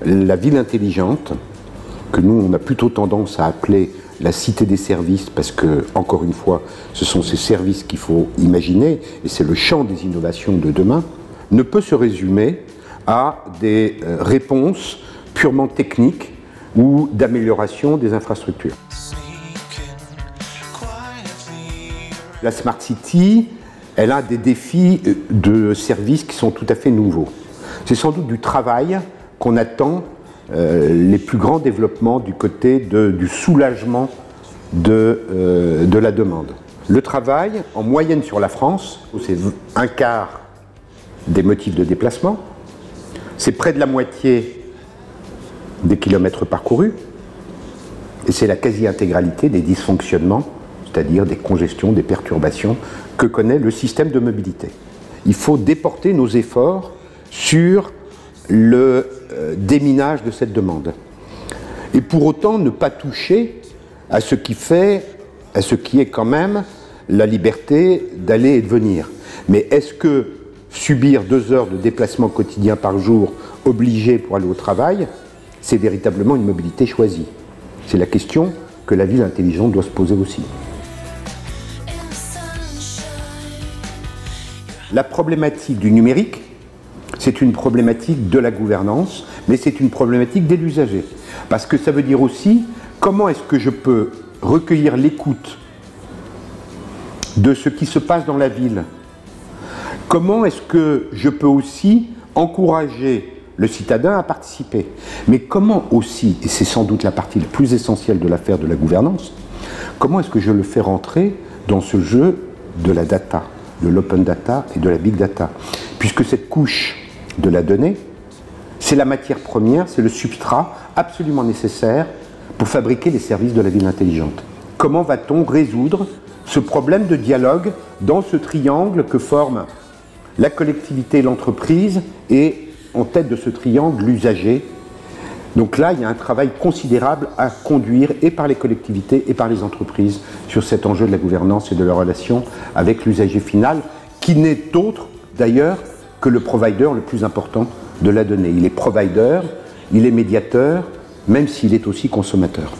La ville intelligente, que nous on a plutôt tendance à appeler la cité des services, parce que, encore une fois, ce sont ces services qu'il faut imaginer, et c'est le champ des innovations de demain, ne peut se résumer à des réponses purement techniques ou d'amélioration des infrastructures. La Smart City, elle a des défis de services qui sont tout à fait nouveaux. C'est sans doute du travail qu'on attend les plus grands développements du côté du soulagement de la demande. Le travail, en moyenne sur la France, c'est un quart des motifs de déplacement, c'est près de la moitié des kilomètres parcourus, et c'est la quasi-intégralité des dysfonctionnements, c'est-à-dire des congestions, des perturbations que connaît le système de mobilité. Il faut déporter nos efforts sur le déminage de cette demande. Et pour autant ne pas toucher à ce qui est quand même la liberté d'aller et de venir. Mais est-ce que subir 2 heures de déplacement quotidien par jour obligé pour aller au travail, c'est véritablement une mobilité choisie? C'est la question que la ville intelligente doit se poser aussi. La problématique du numérique, c'est une problématique de la gouvernance, mais c'est une problématique de l'usager. Parce que ça veut dire aussi, comment est-ce que je peux recueillir l'écoute de ce qui se passe dans la ville? Comment est-ce que je peux aussi encourager le citadin à participer? Mais comment aussi, et c'est sans doute la partie la plus essentielle de l'affaire de la gouvernance, comment est-ce que je le fais rentrer dans ce jeu de la data, de l'open data et de la big data? Puisque cette couche de la donnée, c'est la matière première, c'est le substrat absolument nécessaire pour fabriquer les services de la ville intelligente. Comment va-t-on résoudre ce problème de dialogue dans ce triangle que forment la collectivité, l'entreprise et en tête de ce triangle l'usager? Donc là, il y a un travail considérable à conduire et par les collectivités et par les entreprises sur cet enjeu de la gouvernance et de la relation avec l'usager final, qui n'est autre d'ailleurs que le provider le plus important de la donnée. Il est provider, il est médiateur, même s'il est aussi consommateur.